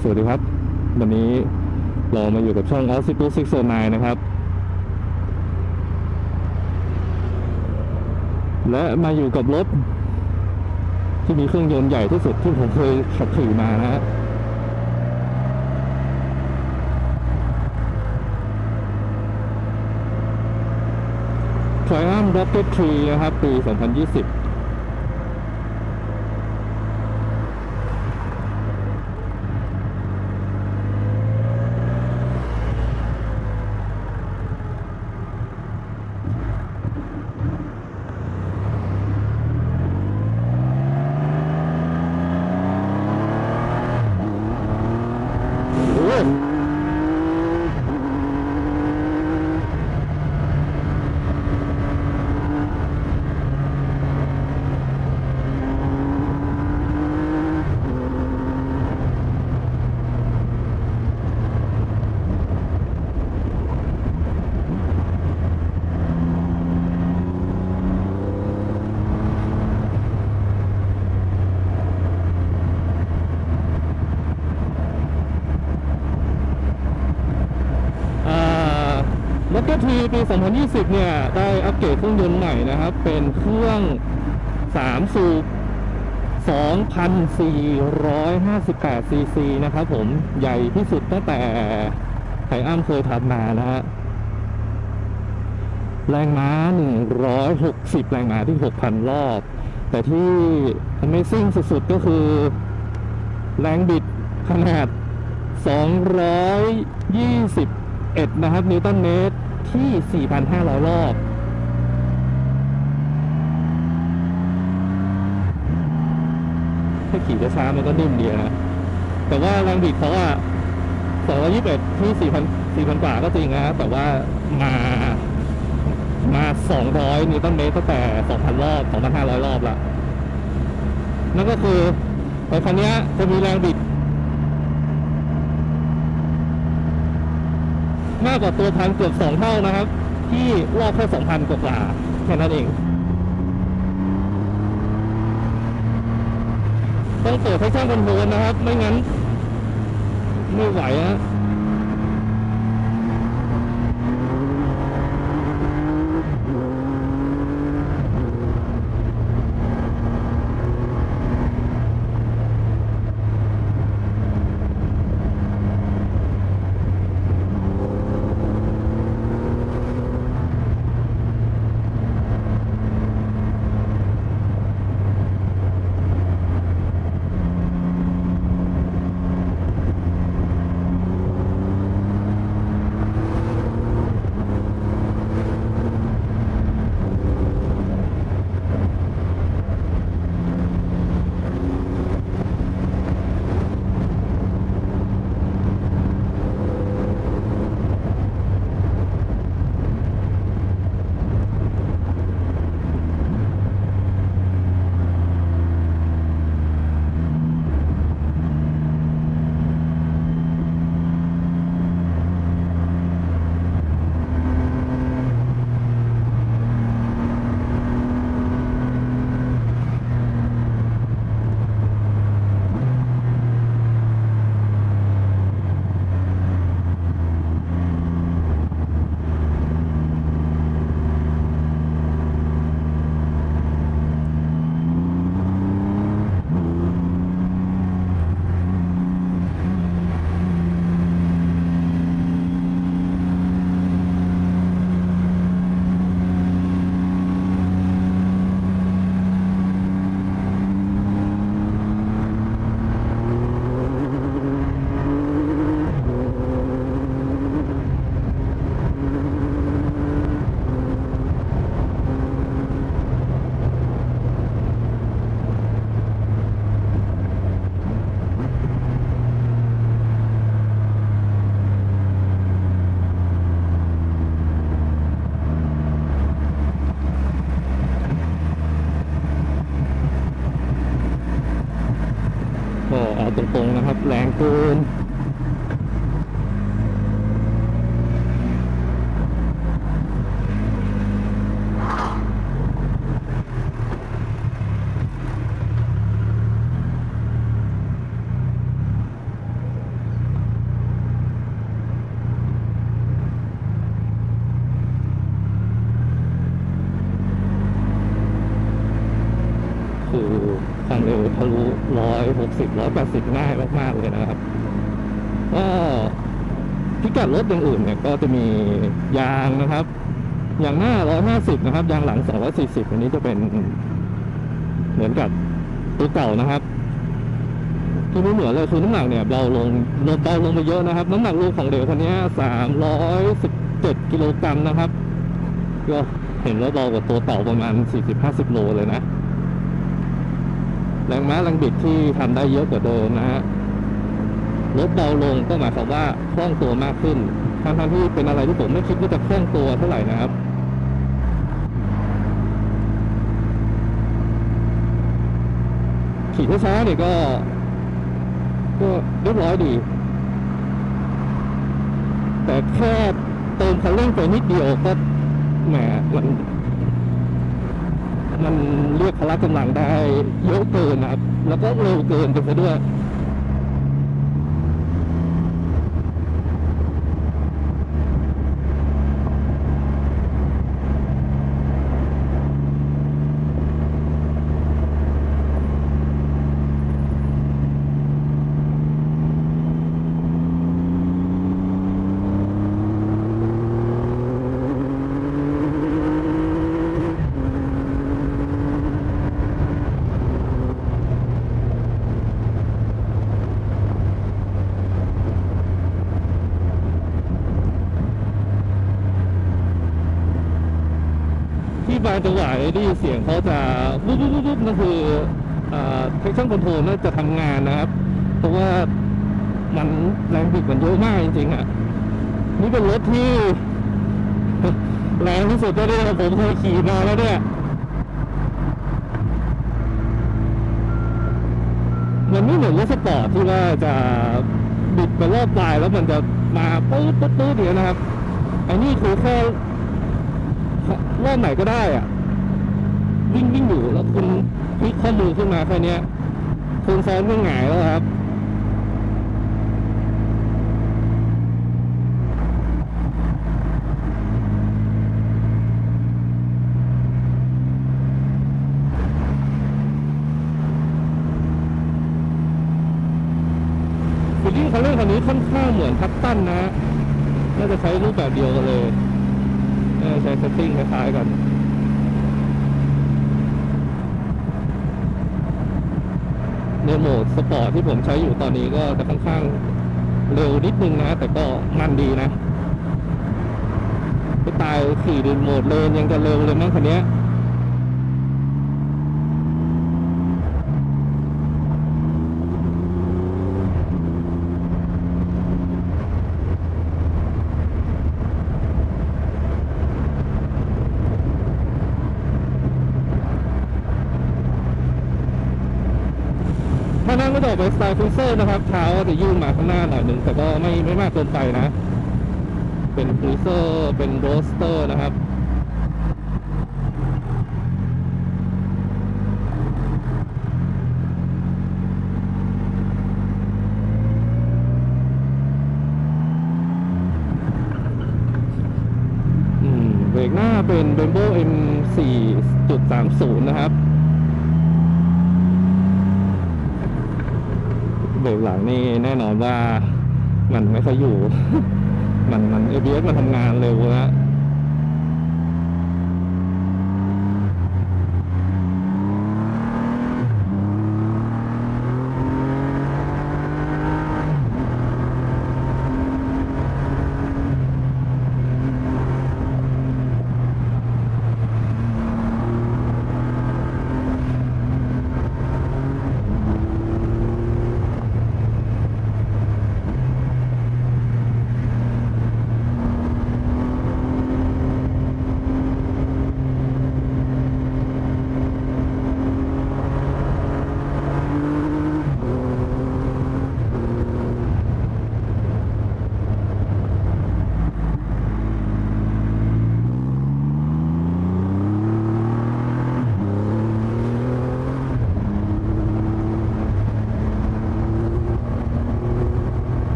สวัสดีครับวันนี้เรามาอยู่กับช่อง Altitude 609นะครับและมาอยู่กับรถที่มีเครื่องยนต์ใหญ่ที่สุดที่ผมเคยขับขี่มานะฮะ Triumph Rocket 3นะครับปี 2020โอ้โหอ่า Rocket 3ปี 2020เนี่ยได้อัปเกรดเครื่องยนต์ใหม่นะครับเป็นเครื่อง3สูบ2,458ซีซีนะครับผมใหญ่ที่สุดตั้งแต่ไทอัมเคยทำมานะฮะแรงม้า160แรงม้าที่ 6,000 รอบ แต่ที่ Amazing สุดๆก็คือแรงบิดขนาด221นะครับนิวตันเมตรที่ 4,500 รอบถ้าขี่ช้าๆมันก็นิ่มดีนะแต่ว่าแรงบิดเขาอะ221ที่4,000กว่าก็จริงนะแต่ว่ามา200นิวตันเมตรตั้งแต่ 2,000 รอบ 2,500 รอบละนั่นก็คือไอ้คันนี้จะมีแรงบิดมากกว่าตัวพันเกือบ2 เท่านะครับที่รอบแค่ 2,000 กว่าแค่นั้นเองต้องเปิดให้ช่างคอนโทรลนะครับไม่งั้นไม่ไหวฮะก็เอาตรงๆนะครับแรงเกิน สิบง่ายมากๆเลยนะครับก็พิกัดรถอย่างอื่นเนี่ยก็จะมียางนะครับอย่างหน้า150นะครับยางหลัง240อันนี้จะเป็นเหมือนกับตัวเก่านะครับที่ไม่เหมือนเลยคือน้ำหนักเนี่ยเบาลงไปเยอะนะครับน้ำหนักรวมของเหลวคันนี้317กิโลกรัมนะครับก็เห็นแล้วเบากว่าตัวเก่าประมาณ40-50โลเลยนะแรงม้าแรงบิดที่ทำได้เยอะกว่าเดิมนะฮะรถเบาลงก็หมายความว่าคล่องตัวมากขึ้นทั้งที่เป็นอะไรที่ผมไม่คิดว่าจะคล่องตัวเท่าไหร่นะครับขี่ช้าๆเนี่ยก็เรียบร้อยดีแต่แค่เติมคันเร่งไปนิดเดียวก็แหมมันเรียกพละกำลังได้เยอะเกินนะครับแล้วก็เร็วเกินไปซะด้วยที่บางจังหวะได้ยินเสียงเขาจะวุบนั่นคือเทคชั่นคอนโทรลน่าจะทำงานนะครับเพราะว่ามันแรงบิดมันเยอะมากจริงๆอ่ะนี่เป็นรถที่ แรงที่สุดที่ผมเคยขี่มาแล้วเนี่ยมันไม่เหมือนรถสปอร์ตที่ว่าจะบิดไปรอบปลายแล้วมันจะมาปื๊ดเดียวนะครับอันนี้คือแค่รอบไหนก็ได้อ่ะวิ่งอยู่แล้วคุณพลิกข้อมือขึ้นมาแค่นี้คุณซ้อนก็หงายแล้วครับฟีลลิ่งคันเร่งคันนี้ค่อนข้างเหมือนทับตันนะน่าจะใช้รูปแบบเดียวกันเลยใช้เซตติ้งคล้ายๆกันในโหมดสปอร์ตที่ผมใช้อยู่ตอนนี้ก็จะค่อนข้างเร็วนิดนึงนะแต่ก็มันดีนะไปตายขี่ในโหมดเลนยังจะเร็วเลยมั้งคันนี้ถ้านั่งก็จะออกไปสไตล์ครูเซอร์นะครับเท้าจะยื่นมาข้างหน้าหน่อยหนึ่งแต่ก็ไม่มากเกินไปนะเป็นครูเซอร์เป็นโรสเตอร์นะครับเบรกหน้าเป็น Brembo M4.30 นะครับเบรกหลังนี่แน่นอนว่ามันไม่ค่อยอยู่ มัน ABS มันทำงานเร็วนะ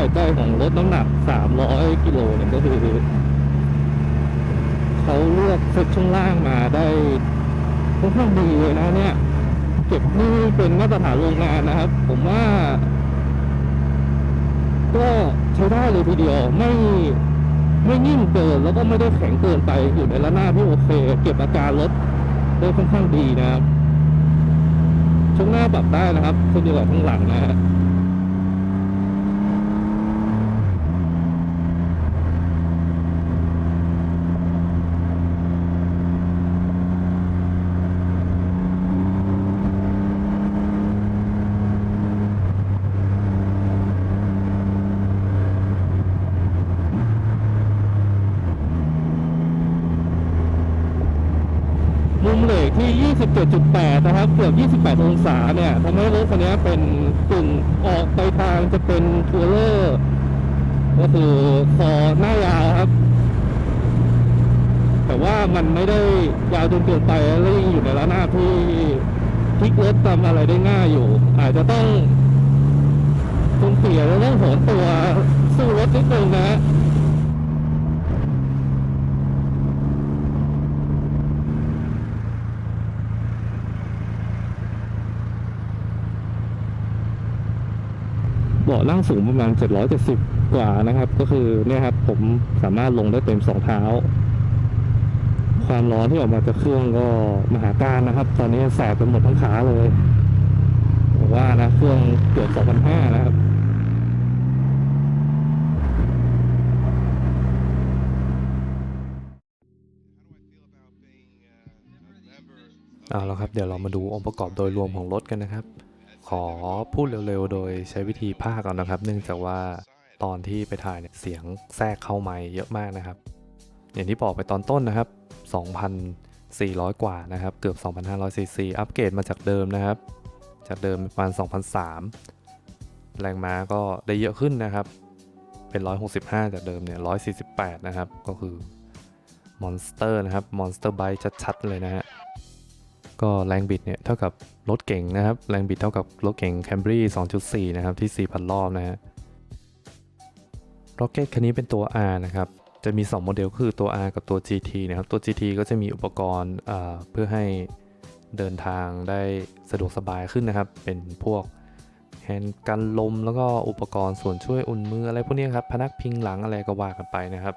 ส่ใจของรถน้ำหนัก300กิโลเนี่ยก็คือเขาเลือกเซตช่วงล่างมาได้ค่อนข้างดีเลยนะเนี่ยเก็บนี่เป็นมาตรฐานโรงงานนะครับผมว่าก็ใช้ได้เลยทีเดียวไม่นิ่มเกินแล้วก็ไม่ได้แข็งเกินไปอยู่ในระนาบที่โอเคเก็บอาการรถได้ค่อนข้างดีนะครับช่วงหน้าปรับได้นะครับเช่นเดียวกับข้างหลังนะฮะมุมเหล็กที่ 27.8 นะครับเกือบ28 องศาเนี่ยทำให้รถคันนี้เป็นกึ่งออกไปทางจะเป็นทัวร์เลอร์ก็คือคอหน้ายาวครับแต่ว่ามันไม่ได้ยาวจนเกินไปแล้วยังอยู่ในระนาบที่พลิกรถทำอะไรได้ง่ายอยู่อาจจะต้องคนเสียแล้วต้องโหนตัวสู้รถนิดนึงนะเบาะนั่งสูงประมาณ770กว่านะครับก็คือเนี่ยครับผมสามารถลงได้เต็ม2 เท้าความร้อนที่ออกมาจากเครื่องก็มหาการนะครับตอนนี้แสบไปหมดทั้งขาเลยผมว่านะเครื่องเกือบ2,500นะครับเอาละครับเดี๋ยวเรามาดูองค์ประกอบโดยรวมของรถกันนะครับขอพูดเร็วๆโดยใช้วิธีพากย์ก่อนนะครับเนื่องจากว่าตอนที่ไปถ่ายเนี่ยเสียงแทรกเข้าไมค์เยอะมากนะครับอย่างที่บอกไปตอนต้นนะครับ 2,400 กว่านะครับเกือบ 2,500 ซีซีอัปเกรดมาจากเดิมนะครับจากเดิมประมาณ 2,300 แรงม้าก็ได้เยอะขึ้นนะครับเป็น 165 จากเดิมเนี่ย 148 นะครับก็คือมอนสเตอร์นะครับมอนสเตอร์ไบค์ชัดๆเลยนะฮะก็แรงบิดเนี่ยเท่ากับรถเก่งนะครับแรงบิดเท่ากับรถเก่ง Camry 2.4 นะครับที่ 4,000 รอบนะฮะ Rocket คันนี้เป็นตัว R นะครับจะมี2โมเดลคือตัว R กับตัว GT นะครับตัว GT ก็จะมีอุปกรณ์เพื่อให้เดินทางได้สะดวกสบายขึ้นนะครับเป็นพวกแฮนด์กันลมแล้วก็อุปกรณ์ส่วนช่วยอุ่นมืออะไรพวกนี้ครับพนักพิงหลังอะไรก็ว่ากันไปนะครับ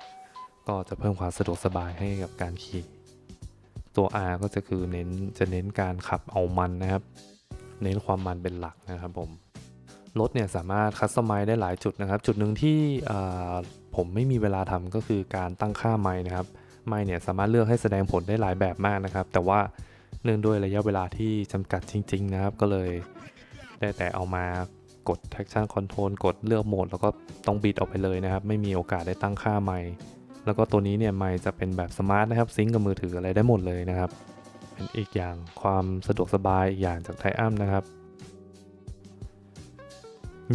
ก็จะเพิ่มความสะดวกสบายให้กับการขี่ตัว R ก็จะคือเน้นการขับเอามันนะครับเน้นความมันเป็นหลักนะครับผมรถเนี่ยสามารถคัสตอมไมซ์ได้หลายจุดนะครับจุดหนึ่งที่ผมไม่มีเวลาทำก็คือการตั้งค่าไมค์นะครับไมค์เนี่ยสามารถเลือกให้แสดงผลได้หลายแบบมากนะครับแต่ว่าเนื่องด้วยระยะเวลาที่จำกัดจริงๆนะครับก็เลยได้แต่เอามากด traction control กดเลือกโหมดแล้วก็ต้องบิดออกไปเลยนะครับไม่มีโอกาสได้ตั้งค่าไมค์แล้วก็ตัวนี้เนี่ยไมค์จะเป็นแบบสมาร์ทนะครับซิงก์กับมือถืออะไรได้หมดเลยนะครับเป็นอีกอย่างความสะดวกสบายอีกอย่างจากไทอัมนะครับ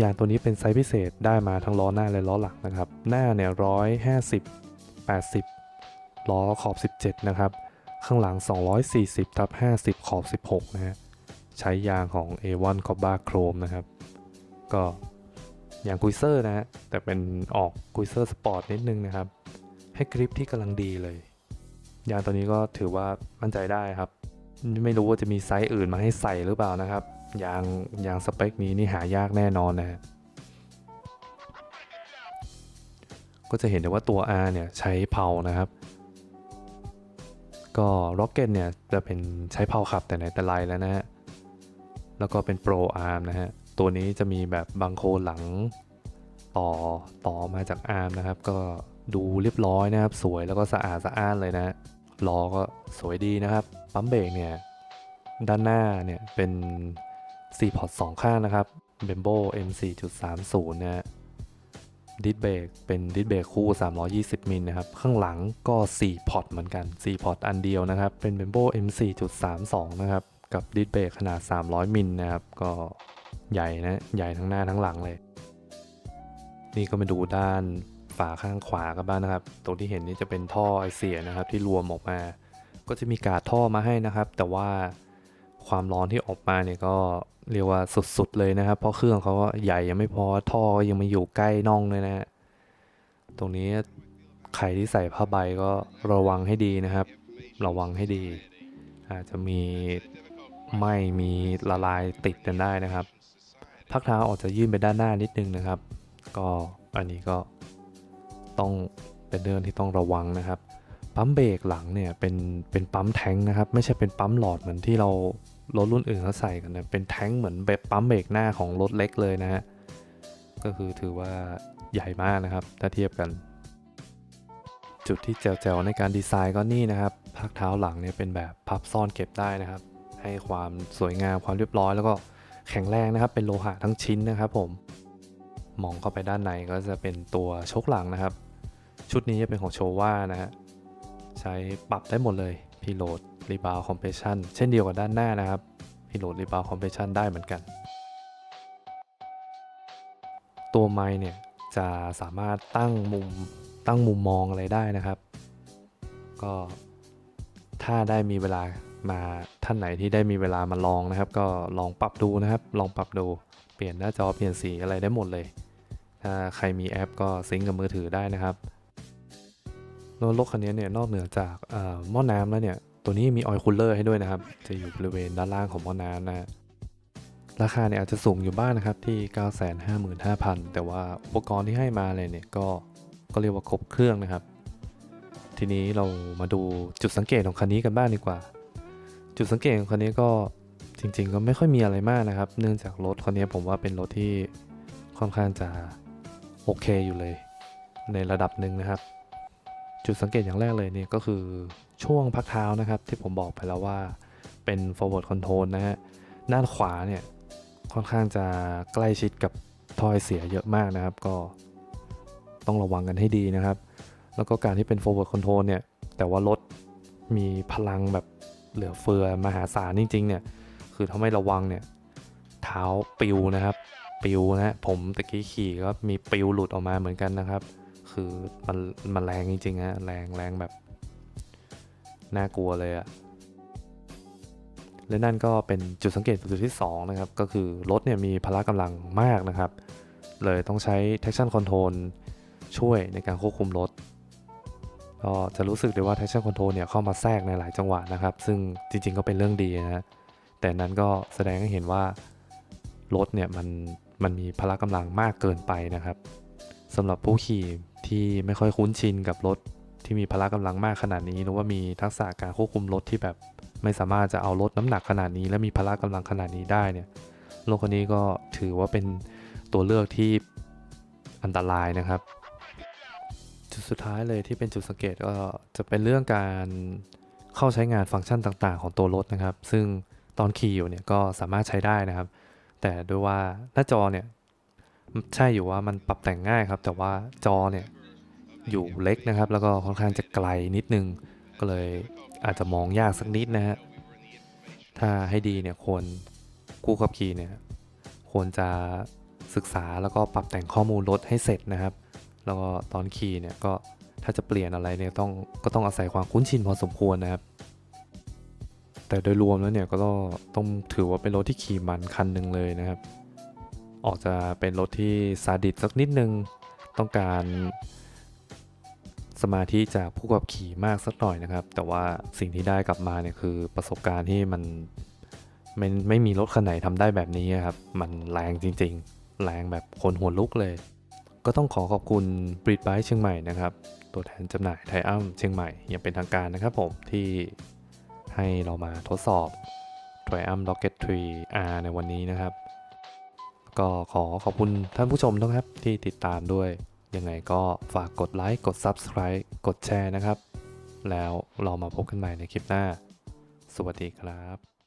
ยางตัวนี้เป็นไซส์พิเศษได้มาทั้งล้อหน้าและล้อหลังนะครับหน้าเนี่ย150 80ล้อขอบ17นะครับข้างหลัง240/50ขอบ16นะฮะใช้ยางของ A1 Cobra Chrome นะครับก็ยางกุยเซอร์นะฮะแต่เป็นออกกุยเซอร์สปอร์ตนิดนึงนะครับให้กริปที่กำลังดีเลยยางตัวนี้ก็ถือว่ามั่นใจได้ครับไม่รู้ว่าจะมีไซส์อื่นมาให้ใส่หรือเปล่านะครับยางสเปคนี้นี่หายากแน่นอนนะฮะก็จะเห็นได้ว่าตัว R เนี่ยใช้เพลานะครับก็ Rocket เนี่ยจะเป็นใช้เพลาขับแต่ไหนแต่ไรแล้วนะฮะแล้วก็เป็น Pro Arm นะฮะตัวนี้จะมีแบบบังโคหลังต่อมาจาก Arm นะครับก็ดูเรียบร้อยนะครับสวยแล้วก็สะอาดสะอ้านเลยนะล้อก็สวยดีนะครับปั๊มเบรกเนี่ยด้านหน้าเนี่ยเป็น4 พอร์ต 2 ข้างนะครับ Brembo M4.30 นะฮะดิสเบรกเป็นดิสเบรกคู่320 มิลนะครับข้างหลังก็4 พอร์ตเหมือนกัน4 พอร์ตอันเดียวนะครับเป็น Brembo M4.32 นะครับกับดิสเบรกขนาด300 มิลนะครับก็ใหญ่นะใหญ่ทั้งหน้าทั้งหลังเลยนี่ก็มาดูด้านฝาข้างขวากันบ้างนะครับตรงที่เห็นนี่จะเป็นท่อไอเสียนะครับที่รวมออกมาก็จะมีการ์ดท่อมาให้นะครับแต่ว่า ความร้อนที่ออกมาเนี่ยก็เรียกว่าสุดๆเลยนะครับเพราะเครื่องเขาก็ใหญ่ยังไม่พอท่อก็ยังมาอยู่ใกล้น่องเลยนะฮะตรงนี้ใครที่ใส่ผ้าใบก็ระวังให้ดีนะครับระวังให้ดีอาจจะมีไหม้มีละลายติดกันได้นะครับพักเท้าออกจะยื่นไปด้านหน้านิดนึงนะครับก็อันนี้ก็ต้องเป็นเรื่องที่ต้องระวังนะครับปั๊มเบรกหลังเนี่ยเป็นปั๊มแท้งนะครับไม่ใช่เป็นปั๊มหลอดเหมือนที่เรารถรุ่นอื่นเขาใส่กันนะเป็นแท้งเหมือนแบบปั๊มเบรกหน้าของรถเล็กเลยนะฮะก็คือถือว่าใหญ่มากนะครับถ้าเทียบกันจุดที่แจ๋วๆในการดีไซน์ก็นี่นะครับพักเท้าหลังเนี่ยเป็นแบบพับซ่อนเก็บได้นะครับให้ความสวยงามความเรียบร้อยแล้วก็แข็งแรงนะครับเป็นโลหะทั้งชิ้นนะครับผมมองเข้าไปด้านในก็จะเป็นตัวโชคหลังนะครับชุดนี้จะเป็นของโชว่านะฮะใช้ปรับได้หมดเลย Preload Rebound Compression เช่นเดียวกับด้านหน้านะครับ Preload Rebound Compression ได้เหมือนกันตัวไมค์เนี่ยจะสามารถตั้งมุมมองอะไรได้นะครับก็ถ้าได้มีเวลามาท่านไหนที่ได้มีเวลามาลองนะครับก็ลองปรับดูนะครับลองปรับดูเปลี่ยนหน้าจอเปลี่ยนสีอะไรได้หมดเลยถ้าใครมีแอปก็ซิงก์กับมือถือได้นะครับรถคันนี้เนี่ยนอกเหนือจากหม้อน้ำแล้วเนี่ยตัวนี้มีออยล์คูลเลอร์ให้ด้วยนะครับจะอยู่บริเวณด้านล่างของหม้อน้ำนะราคาเนี่ยอาจจะสูงอยู่บ้างนะครับที่ 955,000 แต่ว่าอุปกรณ์ที่ให้มาเลยเนี่ยก็เรียกว่าครบเครื่องนะครับทีนี้เรามาดูจุดสังเกตของคันนี้กันบ้างดีกว่าจุดสังเกตของคันนี้ก็จริงๆก็ไม่ค่อยมีอะไรมากนะครับเนื่องจากรถคันนี้ผมว่าเป็นรถที่ค่อนข้างจะโอเคอยู่เลยในระดับหนึ่งนะครับจุดสังเกตอย่างแรกเลยเนี่ยก็คือช่วงพักเท้านะครับที่ผมบอกไปแล้วว่าเป็น forward control นะฮะด้านขวาเนี่ยค่อนข้างจะใกล้ชิดกับถ้อยเสียเยอะมากนะครับก็ต้องระวังกันให้ดีนะครับแล้วก็การที่เป็น forward control เนี่ยแต่ว่ารถมีพลังแบบเหลือเฟือมหาศาลจริงๆเนี่ยคือถ้าไม่ระวังเนี่ยเท้าปิวนะครับปิวนะผมตะกี้ขี่ก็มีปิวหลุดออกมาเหมือนกันนะครับคือมันแรงจริงๆฮะแรงแบบน่ากลัวเลยอะและนั่นก็เป็นจุดสังเกตจุดที่2นะครับก็คือรถเนี่ยมีพละกำลังมากนะครับเลยต้องใช้ traction control ช่วยในการควบคุมรถก็จะรู้สึกได้ว่า traction control เนี่ยเข้ามาแทรกในหลายจังหวะนะครับซึ่งจริงๆก็เป็นเรื่องดีนะแต่นั้นก็แสดงให้เห็นว่ารถเนี่ยมันมีพละกำลังมากเกินไปนะครับสำหรับผู้ขี่ที่ไม่ค่อยคุ้นชินกับรถที่มีพละกำลังมากขนาดนี้หรือว่ามีทักษะการควบคุมรถที่แบบไม่สามารถจะเอารถน้ำหนักขนาดนี้และมีพละกำลังขนาดนี้ได้เนี่ยรถคันนี้ก็ถือว่าเป็นตัวเลือกที่อันตรายนะครับจุดสุดท้ายเลยที่เป็นจุดสังเกตก็จะเป็นเรื่องการเข้าใช้งานฟังก์ชันต่างๆของตัวรถนะครับซึ่งตอนขี่อยู่เนี่ยก็สามารถใช้ได้นะครับแต่ด้วยว่าหน้าจอเนี่ยใช่อยู่ว่ามันปรับแต่งง่ายครับแต่ว่าจอเนี่ยอยู่เล็กนะครับแล้วก็ค่อนข้างจะไกลนิดนึงก็เลยอาจจะมองยากสักนิดนะฮะถ้าให้ดีเนี่ยควรผู้ขับขี่เนี่ยควรจะศึกษาแล้วก็ปรับแต่งข้อมูลรถให้เสร็จนะครับแล้วก็ตอนขี่เนี่ยก็ถ้าจะเปลี่ยนอะไรเนี่ยก็ต้องอาศัยความคุ้นชินพอสมควรนะครับแต่โดยรวมแล้วเนี่ยก็ต้องถือว่าเป็นรถที่ขี่มันคันหนึ่งเลยนะครับออกจะเป็นรถที่ซาดิสสักนิดนึงต้องการสมาธิจากผู้ขับขี่มากสักหน่อยนะครับแต่ว่าสิ่งที่ได้กลับมาเนี่ยคือประสบการณ์ที่มันไม่มีรถคันไหนทำได้แบบนี้ครับมันแรงจริงๆแรงแบบคนหัวลุกเลยก็ต้องขอบคุณ Breed Bike เชียงใหม่นะครับตัวแทนจำหน่ายไทอัมเชียงใหม่อย่างเป็นทางการนะครับผมที่ให้เรามาทดสอบ Triumph Rocket 3 R ในวันนี้นะครับก็ขอบคุณท่านผู้ชมนะครับที่ติดตามด้วยยังไงก็ฝากกดไลค์กด Subscribe กดแชร์นะครับแล้วเรามาพบกันใหม่ในคลิปหน้าสวัสดีครับ